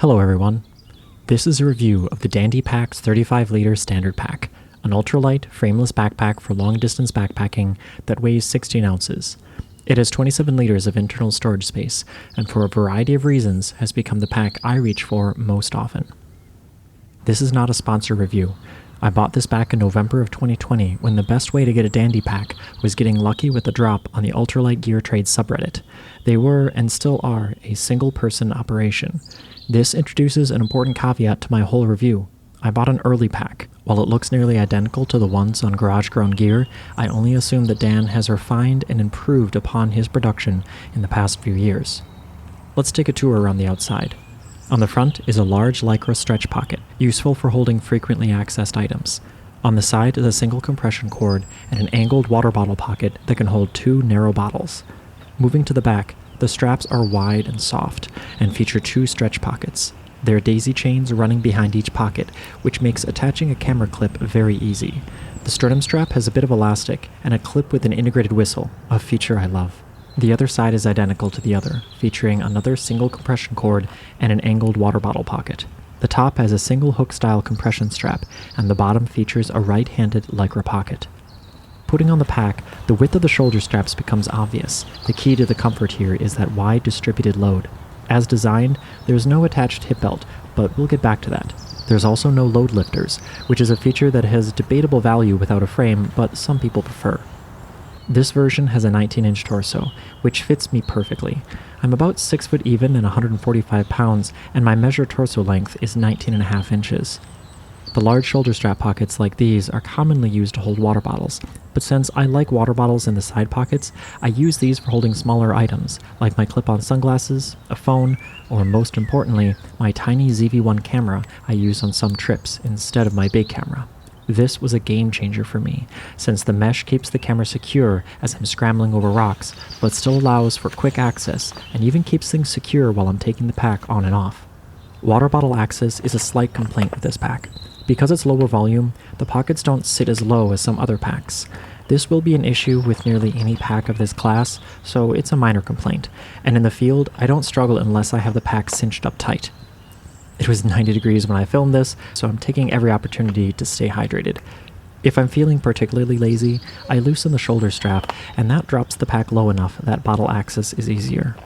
Hello everyone. This is a review of the Dandee Packs 35-liter standard pack, an ultralight, frameless backpack for long-distance backpacking that weighs 16 ounces. It has 27 liters of internal storage space, and for a variety of reasons has become the pack I reach for most often. This is not a sponsor review. I bought this back in November of 2020 when the best way to get a Dandee pack was getting lucky with a drop on the Ultralight Gear Trade subreddit. They were, and still are, a single-person operation. This introduces an important caveat to my whole review. I bought an early pack. While it looks nearly identical to the ones on Garage Grown Gear, I only assume that Dan has refined and improved upon his production in the past few years. Let's take a tour around the outside. On the front is a large Lycra stretch pocket, useful for holding frequently accessed items. On the side is a single compression cord and an angled water bottle pocket that can hold 2 narrow bottles. Moving to the back, the straps are wide and soft and feature 2 stretch pockets. There are daisy chains running behind each pocket, which makes attaching a camera clip very easy. The sternum strap has a bit of elastic and a clip with an integrated whistle, a feature I love. The other side is identical to the other, featuring another single compression cord and an angled water bottle pocket. The top has a single hook-style compression strap, and the bottom features a right-handed Lycra pocket. Putting on the pack, the width of the shoulder straps becomes obvious. The key to the comfort here is that wide distributed load. As designed, there is no attached hip belt, but we'll get back to that. There's also no load lifters, which is a feature that has debatable value without a frame, but some people prefer. This version has a 19-inch torso, which fits me perfectly. I'm about 6 foot even and 145 pounds, and my measured torso length is 19.5 inches. The large shoulder strap pockets like these are commonly used to hold water bottles, but since I like water bottles in the side pockets, I use these for holding smaller items, like my clip-on sunglasses, a phone, or most importantly, my tiny ZV-1 camera I use on some trips instead of my big camera. This was a game changer for me, since the mesh keeps the camera secure as I'm scrambling over rocks, but still allows for quick access and even keeps things secure while I'm taking the pack on and off. Water bottle access is a slight complaint with this pack. Because it's lower volume, the pockets don't sit as low as some other packs. This will be an issue with nearly any pack of this class, so it's a minor complaint, and in the field, I don't struggle unless I have the pack cinched up tight. It was 90 degrees when I filmed this, so I'm taking every opportunity to stay hydrated. If I'm feeling particularly lazy, I loosen the shoulder strap, and that drops the pack low enough that bottle access is easier.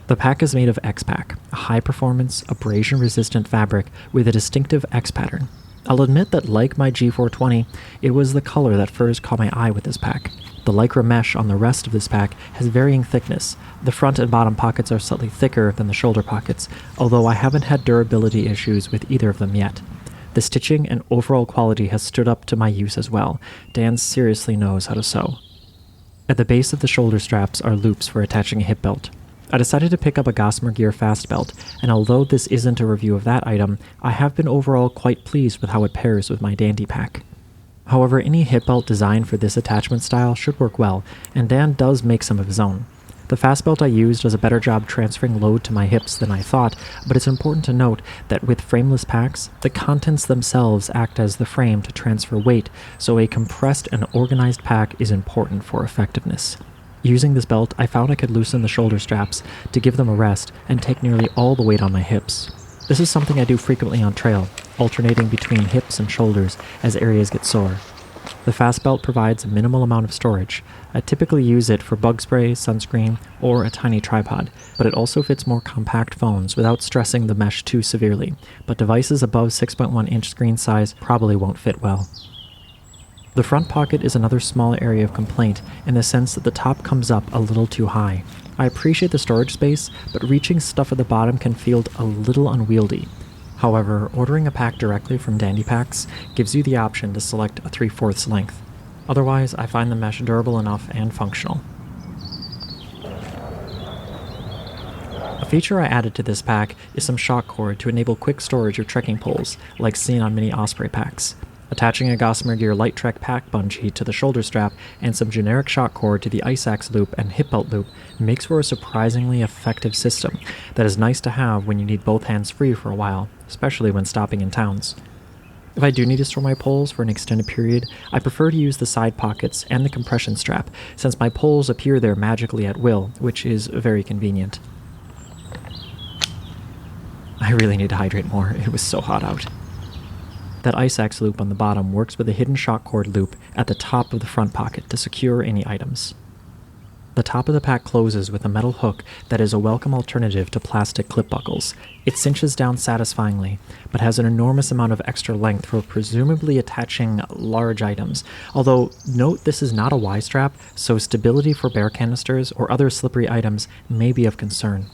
The pack is made of X-Pack, a high-performance, abrasion-resistant fabric with a distinctive X pattern. I'll admit that, like my G420, it was the color that first caught my eye with this pack. The Lycra mesh on the rest of this pack has varying thickness. The front and bottom pockets are slightly thicker than the shoulder pockets, although I haven't had durability issues with either of them yet. The stitching and overall quality has stood up to my use as well. Dan seriously knows how to sew. At the base of the shoulder straps are loops for attaching a hip belt. I decided to pick up a Gossamer Gear Fast Belt, and although this isn't a review of that item, I have been overall quite pleased with how it pairs with my Dandee pack. However, any hip belt designed for this attachment style should work well, and Dan does make some of his own. The Fast Belt I used does a better job transferring load to my hips than I thought, but it's important to note that with frameless packs, the contents themselves act as the frame to transfer weight, so a compressed and organized pack is important for effectiveness. Using this belt, I found I could loosen the shoulder straps to give them a rest and take nearly all the weight on my hips. This is something I do frequently on trail, alternating between hips and shoulders as areas get sore. The Fast Belt provides a minimal amount of storage. I typically use it for bug spray, sunscreen, or a tiny tripod, but it also fits more compact phones without stressing the mesh too severely, but devices above 6.1-inch screen size probably won't fit well. The front pocket is another small area of complaint in the sense that the top comes up a little too high. I appreciate the storage space, but reaching stuff at the bottom can feel a little unwieldy. However, ordering a pack directly from Dandee Packs gives you the option to select a 3/4 length. Otherwise, I find the mesh durable enough and functional. A feature I added to this pack is some shock cord to enable quick storage of trekking poles, like seen on many Osprey packs. Attaching a Gossamer Gear Light Trek pack bungee to the shoulder strap and some generic shock cord to the ice axe loop and hip belt loop makes for a surprisingly effective system that is nice to have when you need both hands free for a while, especially when stopping in towns. If I do need to store my poles for an extended period, I prefer to use the side pockets and the compression strap, since my poles appear there magically at will, which is very convenient. I really need to hydrate more, it was so hot out. That ice axe loop on the bottom works with a hidden shock cord loop at the top of the front pocket to secure any items. The top of the pack closes with a metal hook that is a welcome alternative to plastic clip buckles. It cinches down satisfyingly, but has an enormous amount of extra length for presumably attaching large items, although note this is not a Y-strap, so stability for bear canisters or other slippery items may be of concern.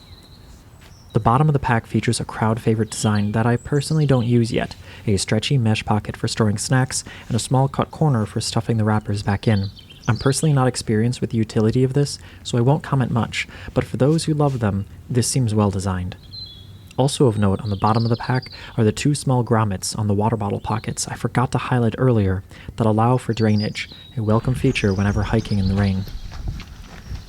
The bottom of the pack features a crowd favorite design that I personally don't use yet, a stretchy mesh pocket for storing snacks and a small cut corner for stuffing the wrappers back in. I'm personally not experienced with the utility of this, so I won't comment much, but for those who love them, this seems well designed. Also of note on the bottom of the pack are the two small grommets on the water bottle pockets I forgot to highlight earlier that allow for drainage, a welcome feature whenever hiking in the rain.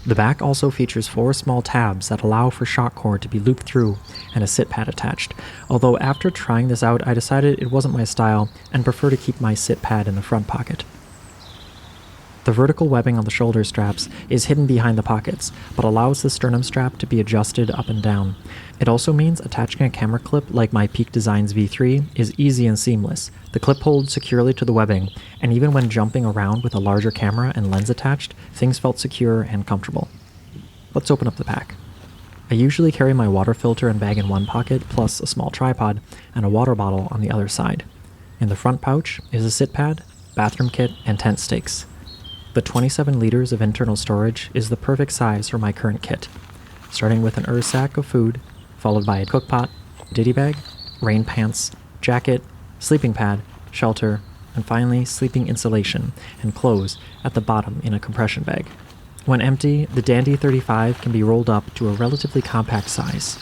The back also features 4 small tabs that allow for shock cord to be looped through and a sit pad attached, although after trying this out I decided it wasn't my style and prefer to keep my sit pad in the front pocket. The vertical webbing on the shoulder straps is hidden behind the pockets, but allows the sternum strap to be adjusted up and down. It also means attaching a camera clip like my Peak Designs V3 is easy and seamless. The clip holds securely to the webbing, and even when jumping around with a larger camera and lens attached, things felt secure and comfortable. Let's open up the pack. I usually carry my water filter and bag in one pocket, plus a small tripod and a water bottle on the other side. In the front pouch is a sit pad, bathroom kit, and tent stakes. The 27 liters of internal storage is the perfect size for my current kit, starting with an sack of food, followed by a cook pot, ditty bag, rain pants, jacket, sleeping pad, shelter, and finally sleeping insulation and clothes at the bottom in a compression bag. When empty, the Dandee 35 can be rolled up to a relatively compact size.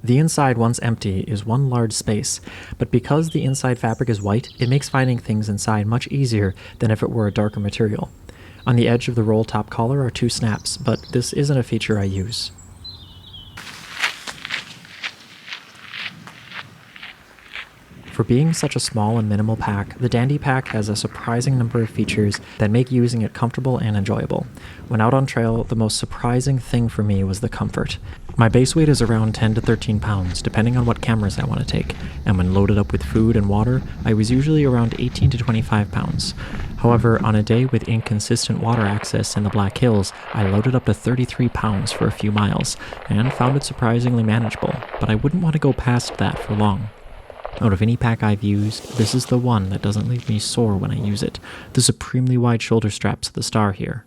The inside, once empty, is one large space, but because the inside fabric is white, it makes finding things inside much easier than if it were a darker material. On the edge of the roll top collar are 2 snaps, but this isn't a feature I use. For being such a small and minimal pack, the Dandee Pack has a surprising number of features that make using it comfortable and enjoyable. When out on trail, the most surprising thing for me was the comfort. My base weight is around 10 to 13 pounds, depending on what cameras I want to take, and when loaded up with food and water, I was usually around 18 to 25 pounds. However, on a day with inconsistent water access in the Black Hills, I loaded up to 33 pounds for a few miles, and found it surprisingly manageable, but I wouldn't want to go past that for long. Out of any pack I've used, this is the one that doesn't leave me sore when I use it. The supremely wide shoulder straps are the star here.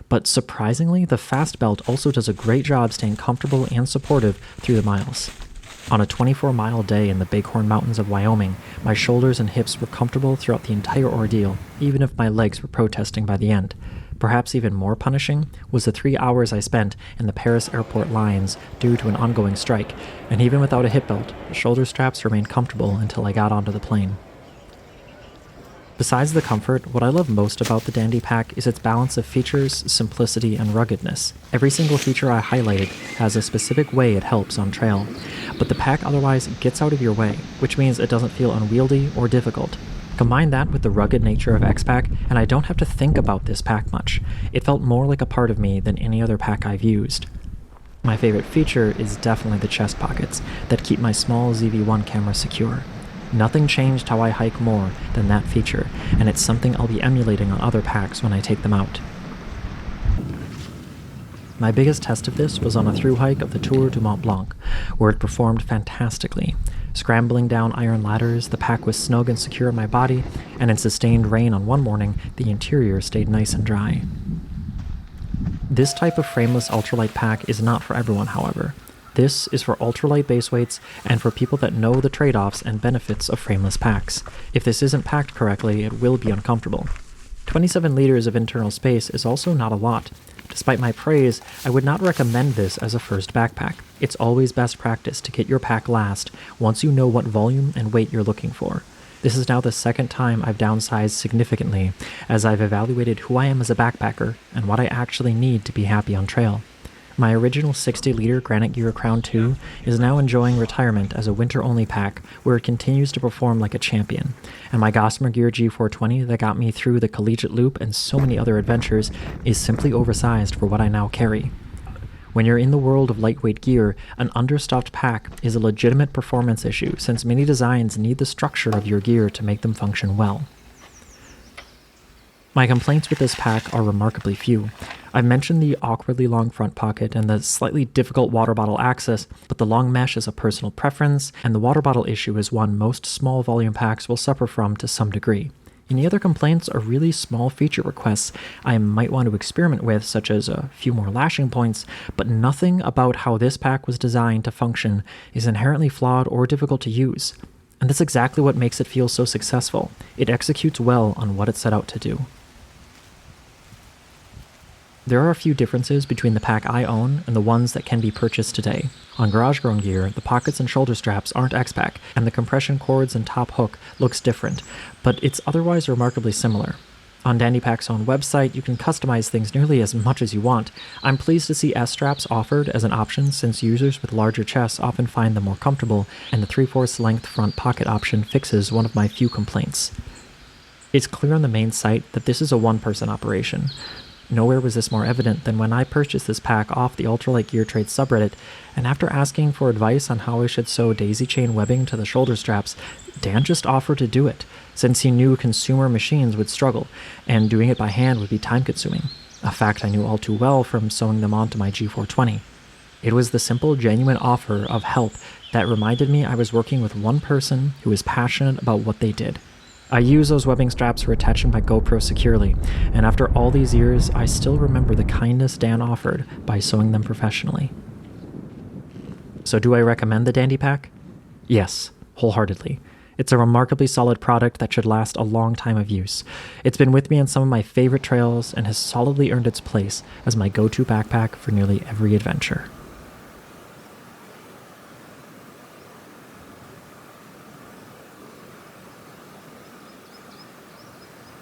But surprisingly, the fast belt also does a great job staying comfortable and supportive through the miles. On a 24-mile day in the Bighorn Mountains of Wyoming, my shoulders and hips were comfortable throughout the entire ordeal, even if my legs were protesting by the end. Perhaps even more punishing was the 3 hours I spent in the Paris airport lines due to an ongoing strike, and even without a hip belt, the shoulder straps remained comfortable until I got onto the plane. Besides the comfort, what I love most about the Dandee Pack is its balance of features, simplicity, and ruggedness. Every single feature I highlighted has a specific way it helps on trail, but the pack otherwise gets out of your way, which means it doesn't feel unwieldy or difficult. Combine that with the rugged nature of X-Pack, and I don't have to think about this pack much. It felt more like a part of me than any other pack I've used. My favorite feature is definitely the chest pockets that keep my small ZV-1 camera secure. Nothing changed how I hike more than that feature, and it's something I'll be emulating on other packs when I take them out. My biggest test of this was on a thru hike of the Tour du Mont Blanc, where it performed fantastically. Scrambling down iron ladders, the pack was snug and secure in my body, and in sustained rain on one morning, the interior stayed nice and dry. This type of frameless ultralight pack is not for everyone, however. This is for ultralight base weights and for people that know the trade-offs and benefits of frameless packs. If this isn't packed correctly, it will be uncomfortable. 27 liters of internal space is also not a lot. Despite my praise, I would not recommend this as a first backpack. It's always best practice to kit your pack last once you know what volume and weight you're looking for. This is now the second time I've downsized significantly as I've evaluated who I am as a backpacker and what I actually need to be happy on trail. My original 60-liter Granite Gear Crown 2 is now enjoying retirement as a winter-only pack where it continues to perform like a champion, and my Gossamer Gear G420 that got me through the collegiate loop and so many other adventures is simply oversized for what I now carry. When you're in the world of lightweight gear, an understuffed pack is a legitimate performance issue since many designs need the structure of your gear to make them function well. My complaints with this pack are remarkably few. I've mentioned the awkwardly long front pocket and the slightly difficult water bottle access, but the long mesh is a personal preference, and the water bottle issue is one most small volume packs will suffer from to some degree. Any other complaints are really small feature requests I might want to experiment with, such as a few more lashing points, but nothing about how this pack was designed to function is inherently flawed or difficult to use. And that's exactly what makes it feel so successful. It executes well on what it set out to do. There are a few differences between the pack I own and the ones that can be purchased today. On garage-grown gear, the pockets and shoulder straps aren't X-Pac, and the compression cords and top hook looks different, but it's otherwise remarkably similar. On Dandee Packs' own website, you can customize things nearly as much as you want. I'm pleased to see S-straps offered as an option since users with larger chests often find them more comfortable, and the 3/4 length front pocket option fixes one of my few complaints. It's clear on the main site that this is a one-person operation. Nowhere was this more evident than when I purchased this pack off the Ultralight Gear Trade subreddit, and after asking for advice on how I should sew daisy chain webbing to the shoulder straps, Dan just offered to do it, since he knew consumer machines would struggle, and doing it by hand would be time-consuming, a fact I knew all too well from sewing them onto my G420. It was the simple, genuine offer of help that reminded me I was working with one person who was passionate about what they did. I use those webbing straps for attaching my GoPro securely, and after all these years, I still remember the kindness Dan offered by sewing them professionally. So do I recommend the Dandee Pack? Yes, wholeheartedly. It's a remarkably solid product that should last a long time of use. It's been with me on some of my favorite trails and has solidly earned its place as my go-to backpack for nearly every adventure.